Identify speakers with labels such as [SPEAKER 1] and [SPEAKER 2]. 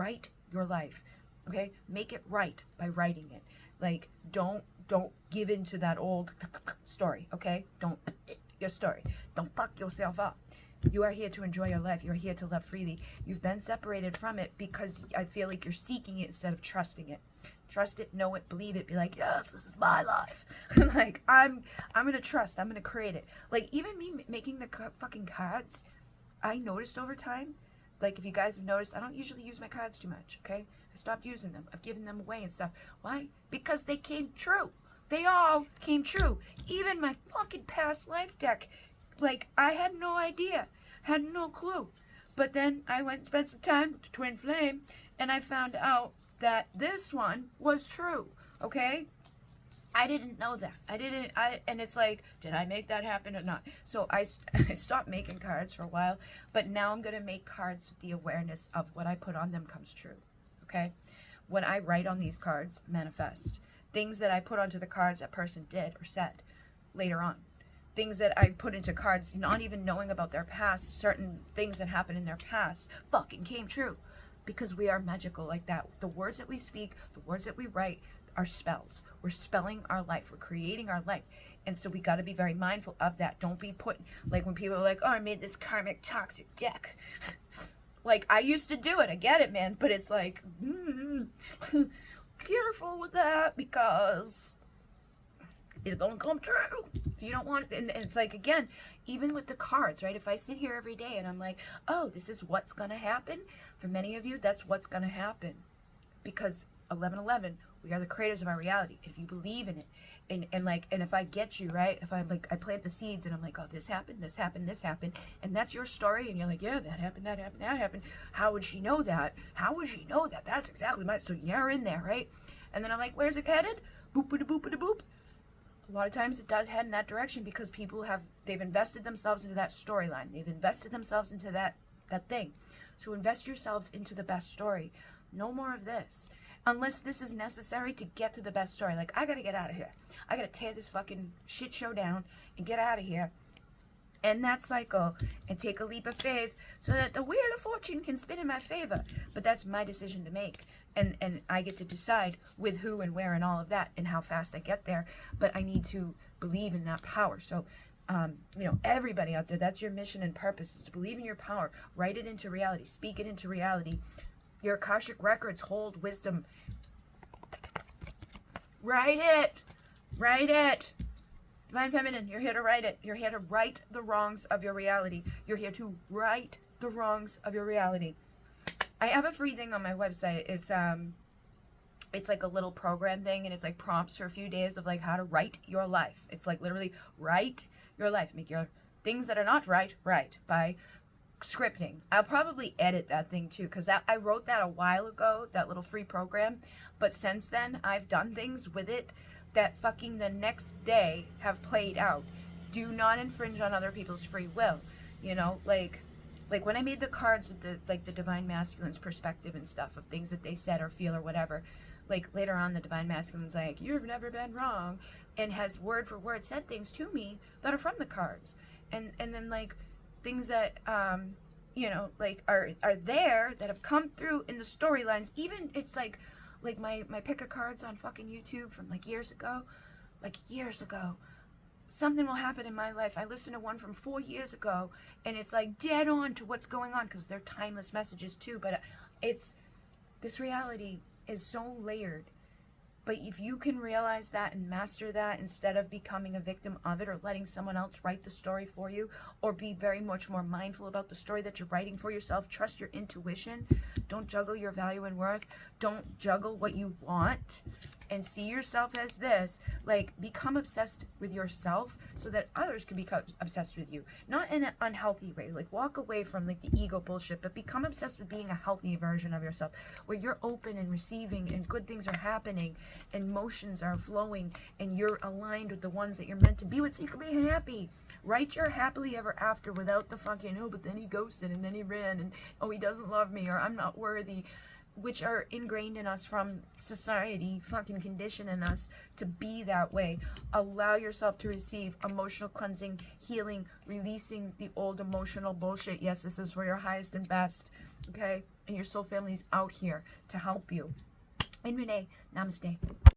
[SPEAKER 1] write your life, okay? Make it right by writing it. Like, don't give into that old story, okay? Don't your story. Don't fuck yourself up. You are here to enjoy your life. You're here to love freely. You've been separated from it because I feel like you're seeking it instead of trusting it. Trust it, know it, believe it. Be like, yes, this is my life. Like, I'm gonna trust. I'm gonna create it. Like, even me making the fucking cards, I noticed over time. Like, if you guys have noticed, I don't usually use my cards too much, okay? I stopped using them. I've given them away and stuff. Why? Because they came true. They all came true. Even my fucking past life deck. Like, I had no idea. Had no clue. But then I went and spent some time with Twin Flame, and I found out that this one was true, okay? I didn't know that. And it's like, did I make that happen or not? So I stopped making cards for a while, but now I'm going to make cards with the awareness of what I put on them comes true, okay? When I write on these cards, manifest. Things that I put onto the cards that person did or said later on. Things that I put into cards, not even knowing about their past, certain things that happened in their past, fucking came true. Because we are magical like that. The words that we speak, the words that we write are spells. We're spelling our life. We're creating our life. And so we got to be very mindful of that. Don't be put, like when people are like, oh, I made this karmic toxic deck. Like, I used to do it. I get it, man. But it's like, careful with that because it's gonna come true. If you don't want, and it's like, again, even with the cards, right? If I sit here every day and I'm like, oh, this is what's gonna happen, for many of you, that's what's gonna happen. Because 11:11, we are the creators of our reality. If you believe in it, and if I get you, right? If I'm like, I plant the seeds and I'm like, oh, this happened, this happened, this happened, and that's your story, and you're like, yeah, that happened, that happened, that happened. How would she know that? How would she know that? That's exactly my, so you're in there, right? And then I'm like, where's it headed? Boop-a-da-boop-a-da-boop. A lot of times it does head in that direction because people they've invested themselves into that storyline. They've invested themselves into that thing. So invest yourselves into the best story. No more of this. Unless this is necessary to get to the best story. Like, I gotta get out of here. I gotta tear this fucking shit show down and get out of here. End that cycle and take a leap of faith so that the wheel of fortune can spin in my favor. But that's my decision to make. And I get to decide with who and where and all of that and how fast I get there. But I need to believe in that power. So, everybody out there, that's your mission and purpose, is to believe in your power. Write it into reality. Speak it into reality. Your Akashic records hold wisdom. Write it. Write it. Divine Feminine, you're here to write it. You're here to right the wrongs of your reality. You're here to right the wrongs of your reality. I have a free thing on my website. It's like a little program thing, and it's like prompts for a few days of like how to write your life. It's like literally write your life. Make your things that are not right by scripting. I'll probably edit that thing too, because I wrote that a while ago, that little free program. But since then, I've done things with it that fucking the next day have played out. Do not infringe on other people's free will. Like when I made the cards with the Divine Masculine's perspective and stuff of things that they said or feel or whatever, like later on the Divine Masculine's like, you've never been wrong, and has word for word said things to me that are from the cards. And then like things that are there that have come through in the storylines. Even it's like my pick of cards on fucking YouTube from like years ago. Something will happen in my life. I listened to one from 4 years ago, and it's like dead on to what's going on, because they're timeless messages too. But this reality is so layered. But if you can realize that and master that, instead of becoming a victim of it or letting someone else write the story for you, or be very much more mindful about the story that you're writing for yourself, trust your intuition. Don't juggle your value and worth. Don't juggle what you want, and see yourself as this. Like, become obsessed with yourself so that others can become obsessed with you. Not in an unhealthy way. Like, walk away from like the ego bullshit, but become obsessed with being a healthy version of yourself, where you're open and receiving, and good things are happening, and emotions are flowing, and you're aligned with the ones that you're meant to be with, so you can be happy. Write your happily ever after without the fucking, oh, but then he ghosted, and then he ran, and oh, he doesn't love me, or I'm not worthy, which are ingrained in us from society, fucking conditioning us to be that way. Allow yourself to receive emotional cleansing, healing, releasing the old emotional bullshit. Yes, this is for your highest and best, okay? and your soul family is out here to help you. And Renee, namaste.